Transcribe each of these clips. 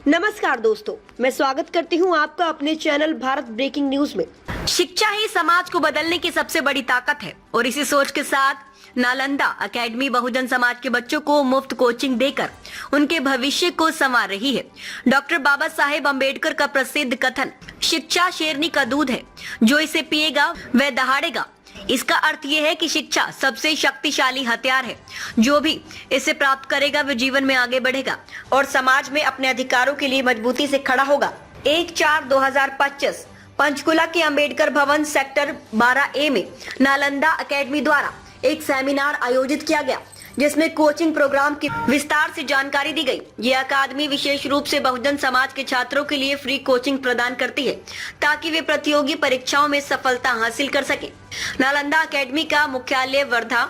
नमस्कार दोस्तों, मैं स्वागत करती हूं आपका अपने चैनल भारत ब्रेकिंग न्यूज में। शिक्षा ही समाज को बदलने की सबसे बड़ी ताकत है और इसी सोच के साथ नालंदा एकेडमी बहुजन समाज के बच्चों को मुफ्त कोचिंग देकर उनके भविष्य को संवार रही है। डॉक्टर बाबा साहेब अम्बेडकर का प्रसिद्ध कथन शिक्षा शेरनी का दूध है, जो इसे पिएगा वह दहाड़ेगा। इसका अर्थ यह है कि शिक्षा सबसे शक्तिशाली हथियार है। जो भी इसे प्राप्त करेगा वह जीवन में आगे बढ़ेगा और समाज में अपने अधिकारों के लिए मजबूती से खड़ा होगा। 1/4/2025 पंचकुला के अंबेडकर भवन सेक्टर 12A में नालंदा एकेडमी द्वारा एक सेमिनार आयोजित किया गया, जिसमें कोचिंग प्रोग्राम की विस्तार से जानकारी दी गई। ये अकादमी विशेष रूप से बहुजन समाज के छात्रों के लिए फ्री कोचिंग प्रदान करती है, ताकि वे प्रतियोगी परीक्षाओं में सफलता हासिल कर सके। नालंदा एकेडमी का मुख्यालय वर्धा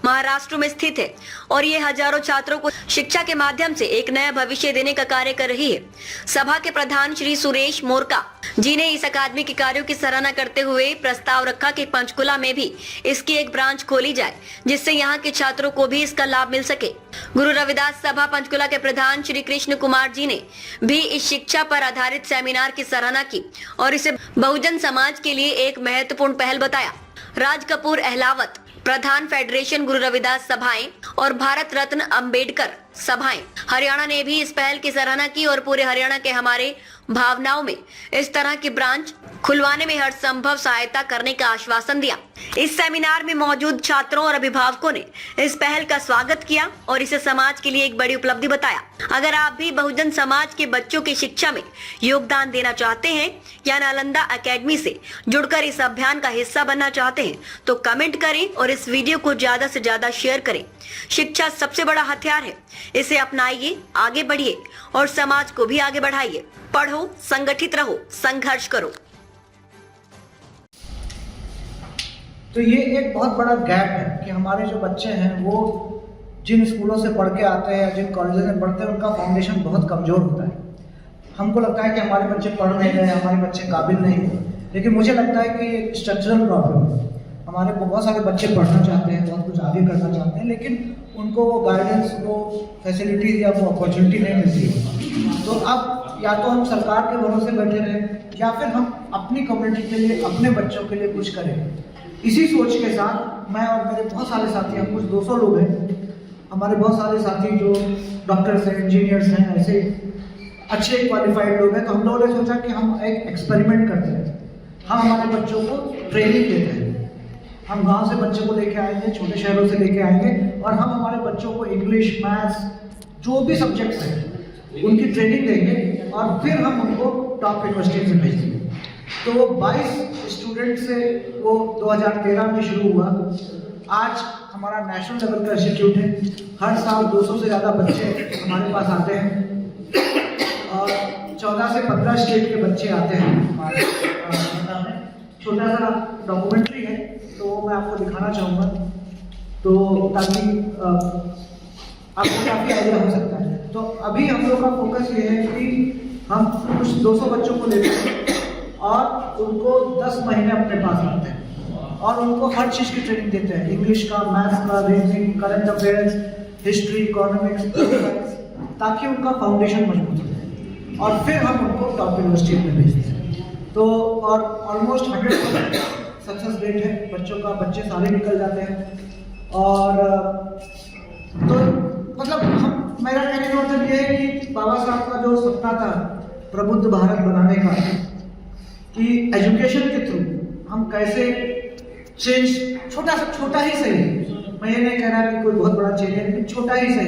महाराष्ट्र में स्थित है और ये हजारों छात्रों को शिक्षा के माध्यम से एक नया भविष्य देने का कार्य कर रही है। सभा के प्रधान श्री सुरेश मोरका जी ने इस अकादमी के कार्यों की सराहना करते हुए प्रस्ताव रखा कि पंचकुला में भी इसकी एक ब्रांच खोली जाए, जिससे यहाँ के छात्रों को भी इसका लाभ मिल सके। गुरु रविदास सभा पंचकुला के प्रधान श्री कृष्ण कुमार जी ने भी इस शिक्षा पर आधारित सेमिनार की सराहना की और इसे बहुजन समाज के लिए एक महत्वपूर्ण पहल बताया। राज कपूर अहलावत प्रधान फेडरेशन गुरु रविदास सभाएं और भारत रत्न अंबेडकर सभाएं हरियाणा ने भी इस पहल की सराहना की और पूरे हरियाणा के हमारे भावनाओं में इस तरह की ब्रांच खुलवाने में हर संभव सहायता करने का आश्वासन दिया। इस सेमिनार में मौजूद छात्रों और अभिभावकों ने इस पहल का स्वागत किया और इसे समाज के लिए एक बड़ी उपलब्धि बताया। अगर आप भी बहुजन समाज के बच्चों की शिक्षा में योगदान देना चाहते हैं या नालंदा एकेडमी से जुड़कर इस अभियान का हिस्सा बनना चाहते हैं, तो कमेंट करें और इस वीडियो को ज्यादा से ज्यादा शेयर करें। शिक्षा सबसे बड़ा हथियार है, इसे अपनाइए, आगे बढ़िए और समाज को भी आगे बढ़ाइए। पढ़ो, संगठित रहो, संघर्ष करो। तो ये एक बहुत बड़ा गैप है कि हमारे जो बच्चे हैं वो जिन स्कूलों से पढ़ के आते हैं, जिन कॉलेजेस में पढ़ते हैं, उनका फाउंडेशन बहुत कमज़ोर होता है। हमको लगता है कि हमारे बच्चे पढ़ नहीं रहे, हमारे बच्चे काबिल नहीं हैं, लेकिन मुझे लगता है कि ये स्ट्रक्चरल प्रॉब्लम है। हमारे बहुत सारे बच्चे पढ़ना चाहते हैं, बहुत कुछ आगे करना चाहते हैं, लेकिन उनको वो गाइडेंस, वो फैसिलिटीज़ या वो अपॉर्चुनिटी नहीं मिलती है। तो अब या तो हम सरकार के भरोसे बैठे रहें या फिर हम अपनी कम्युनिटी के लिए, अपने बच्चों के लिए कुछ करें। इसी सोच के साथ मैं और मेरे बहुत सारे साथी, हम कुछ 200 लोग हैं, हमारे बहुत सारे साथी जो डॉक्टर्स हैं, इंजीनियर्स हैं, ऐसे अच्छे क्वालिफाइड लोग हैं। तो हम लोगों ने सोचा कि हम एक एक्सपेरिमेंट करते हैं। हम हमारे बच्चों को ट्रेनिंग देते हैं। हम गांव से बच्चों को लेके आएंगे, छोटे शहरों से लेके आएंगे और हम हमारे बच्चों को इंग्लिश, मैथ्स, जो भी सब्जेक्ट्स हैं उनकी ट्रेनिंग देंगे और फिर हम उनको टॉप यूनिवर्सिटी में भेजेंगे। तो वो 22 स्टूडेंट से वो 2013 में शुरू हुआ। आज हमारा नेशनल लेवल का इंस्टीट्यूट है। हर साल 200 से ज़्यादा बच्चे हमारे पास आते हैं और 14 से 15 स्टेट के बच्चे आते हैं हमारे में। छोटा सा डॉक्यूमेंट्री है, तो मैं आपको दिखाना चाहूँगा, तो ताकि आपको काफ़ी आइडिया हो सकता है। तो अभी हम लोग का फोकस ये है कि हम कुछ 200 बच्चों को लेते हैं और उनको 10 महीने अपने पास रखते हैं और उनको हर चीज़ की ट्रेनिंग देते हैं। इंग्लिश का, मैथ्स का, reasoning, current affairs, history, economics, ताकि उनका फाउंडेशन मजबूत हो जाए और फिर हम उनको टॉप यूनिवर्सिटी में भेजते हैं। तो और ऑलमोस्ट 100% सक्सेस रेट है बच्चों का, बच्चे सारे निकल जाते हैं। और तो मतलब मेरा कहने का मतलब ये है कि बाबा साहब का जो सपना था प्रबुद्ध भारत बनाने का, कि एजुकेशन के थ्रू हम कैसे चेंज, छोटा ही सही, मैं ये नहीं कह रहा कि कोई बहुत बड़ा चेंज है, लेकिन छोटा ही सही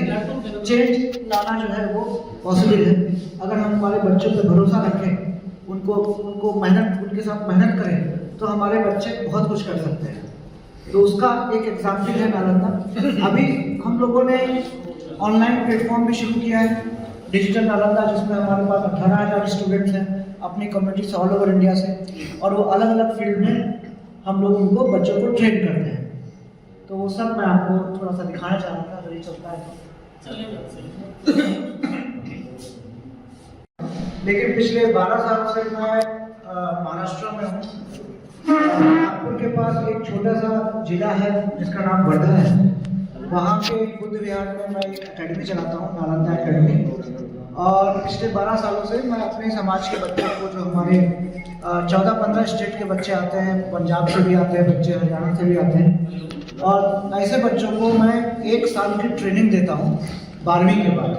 चेंज लाना जो है वो पॉसिबल है। अगर हम हमारे बच्चों पे भरोसा रखें, उनको मेहनत, उनके साथ मेहनत करें, तो हमारे बच्चे बहुत कुछ कर सकते हैं। तो उसका एक एग्जाम्पल है नालंदा। अभी हम लोगों ने ऑनलाइन प्लेटफॉर्म भी शुरू किया है, डिजिटल नालंदा, जिसमें हमारे पास 18,000 स्टूडेंट्स हैं अपनी कम्युनिटी से, ऑल ओवर इंडिया से, और वो अलग अलग फील्ड में हम लोग उनको बच्चों को ट्रेन करते हैं। तो वो सब मैं आपको थोड़ा सा दिखाना चाहूँगा, अगर ये चलता है तो। लेकिन पिछले 12 साल से मैं महाराष्ट्र में हूँ। नागपुर के पास एक छोटा सा जिला है जिसका नाम वर्धा है। वहाँ के बुद्ध विहार में मैं एक अकेडमी चलाता हूँ, नालंदा एकेडमी। और पिछले 12 सालों से मैं अपने समाज के बच्चों को, जो हमारे 14-15 स्टेट के बच्चे आते हैं, पंजाब से भी आते हैं बच्चे, हरियाणा से भी आते हैं, और ऐसे बच्चों को मैं 1 साल की ट्रेनिंग देता हूँ 12वीं के बाद,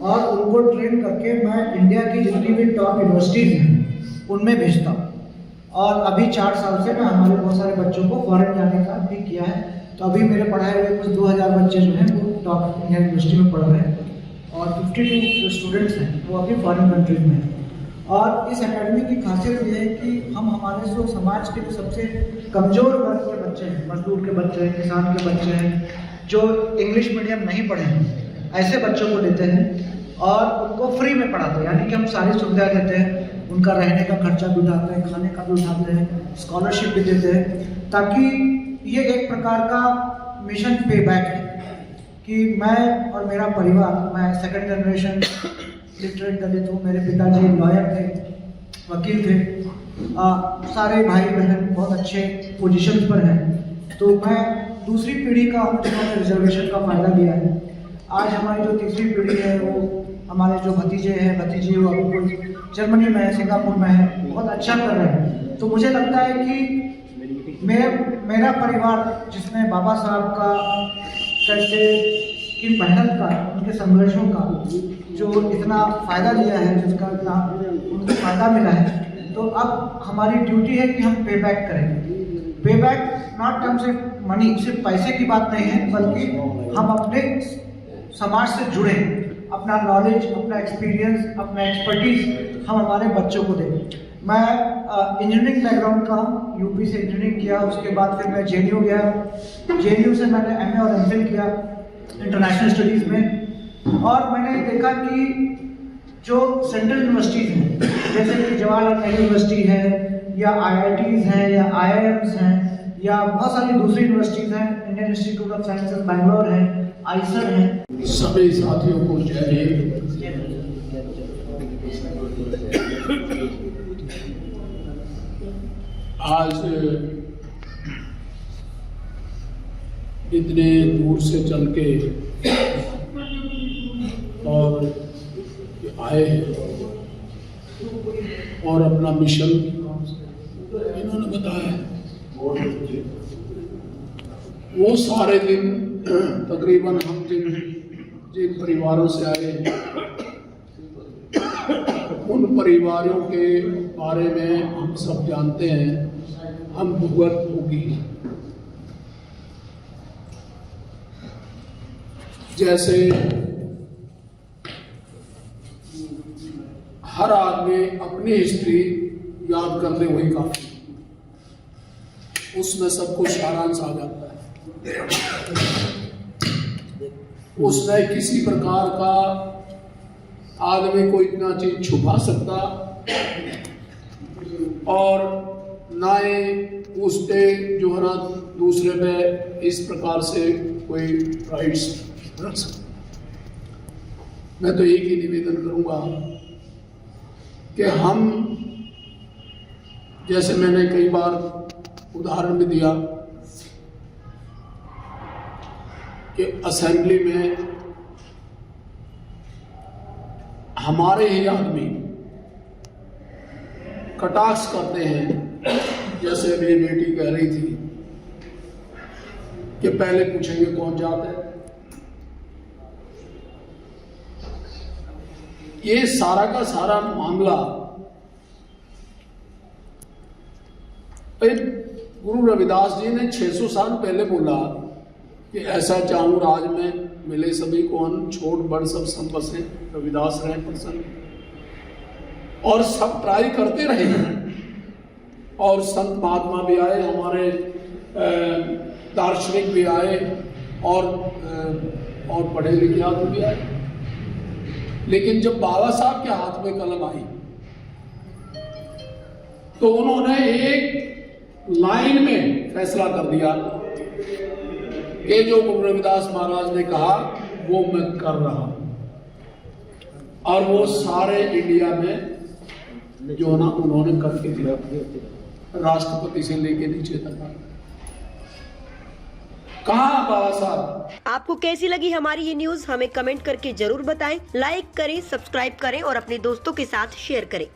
और उनको ट्रेन करके मैं इंडिया की जितनी भी टॉप यूनिवर्सिटीज़ हैं उनमें भेजता हूँ। और अभी 4 साल से मैं हमारे बहुत सारे बच्चों को फॉरेन जाने का भी किया है। तो अभी मेरे पढ़ाए हुए कुछ 2000 बच्चे जो हैं वो टॉप इंडियन यूनिवर्सिटी में पढ़ रहे हैं, और 52 जो स्टूडेंट्स हैं वो अभी फॉरेन कंट्रीज में हैं। और इस एकेडमी की खासियत ये है कि हम हमारे जो समाज के जो सबसे कमज़ोर वर्ग के बच्चे हैं, मजदूर के बच्चे हैं, किसान के बच्चे हैं, जो इंग्लिश मीडियम नहीं पढ़े हैं, ऐसे बच्चों को लेते हैं और उनको फ्री में पढ़ाते हैं। यानी कि हम सारी सुविधा देते हैं, उनका रहने का खर्चा भी उठाते हैं, खाने का भी उठाते हैं, स्कॉलरशिप भी देते हैं, ताकि ये एक प्रकार का मिशन पे बैक है कि मैं और मेरा परिवार, मैं 2nd जनरेशन लिटरेट दलित हूँ, मेरे पिताजी लॉयर थे, वकील थे, सारे भाई बहन बहुत अच्छे पोजीशन पर हैं, तो मैं दूसरी पीढ़ी का हूँ जिन्होंने रिजर्वेशन का फ़ायदा लिया है। आज हमारी जो तीसरी पीढ़ी है वो हमारे जो भतीजे हैं, भतीजी वो अभी कोई जर्मनी में है, सिंगापुर में है, बहुत अच्छा कर रहे हैं। तो मुझे लगता है कि मेरा परिवार, जिसने बाबा साहब का कैसे की मेहनत का, उनके संघर्षों का जो इतना फ़ायदा लिया है, जिसका इतना उनको फ़ायदा मिला है, तो अब हमारी ड्यूटी है कि हम पे बैक करेंगे। पे back not terms of money, सिर्फ पैसे की बात नहीं है, बल्कि हम अपने समाज से जुड़े, अपना नॉलेज, अपना एक्सपीरियंस, अपना एक्सपर्टीज हम हमारे बच्चों को दें। मैं इंजीनियरिंग बैकग्राउंड का हूँ, यूपी से इंजीनियरिंग किया, उसके बाद फिर मैं JNU गया, JNU से मैंने MA और MPhil किया इंटरनेशनल स्टडीज़ में, और मैंने देखा कि जो सेंट्रल यूनिवर्सिटीज़ हैं, जैसे कि जवाहरलाल नेहरू यूनिवर्सिटी है, या IITs हैं, या IIMs हैं, या बहुत सारी दूसरी यूनिवर्सिटीज़ हैं, Indian institute of sciences Bangalore है, आइसर है। सभी साथियों को जय हिंद। आज इतने दूर से चल के और आए हैं और अपना मिशन इन्होंने बताया। वो सारे दिन तकरीबन हम जिन परिवारों से आए हैं, उन परिवारों के बारे में हम सब जानते हैं। हम भुगत होगी, जैसे हर आदमी अपनी हिस्ट्री याद करते हुए काफी, उसमें सब कुछ सारांश आ जाता है। उसमें किसी प्रकार का आदमी को इतना चीज छुपा सकता और ना ही उस पे जो है ना दूसरे पे इस प्रकार से कोई राइट्स रख सकता। मैं तो एक ही निवेदन करूंगा कि हम, जैसे मैंने कई बार उदाहरण भी दिया कि असेंबली में हमारे ही आदमी कटाक्ष करते हैं। जैसे मेरी बेटी कह रही थी कि पहले पूछेंगे कौन जाता है। ये सारा का सारा मामला गुरु रविदास जी ने 600 साल पहले बोला कि ऐसा चाहूं राज में मिले सभी को अन्न, छोट बड़ सब संपसे, रविदास रहे प्रसन्न। और सब ट्राई करते रहे और संत महात्मा भी आए, हमारे दार्शनिक भी आए और पढ़े लिखे आदमी भी आए। लेकिन जब बाबा साहब के हाथ में कलम आई तो उन्होंने एक लाइन में फैसला कर दिया कि जो गुरु रविदास महाराज ने कहा वो मैं कर रहा हूं। और वो सारे इंडिया में जो ना उन्होंने करके दिया, राष्ट्रपति से लेके नीचे तक। कहा बाबा साहब। आपको कैसी लगी हमारी ये न्यूज हमें कमेंट करके जरूर बताएं। लाइक करें, सब्सक्राइब करें और अपने दोस्तों के साथ शेयर करें।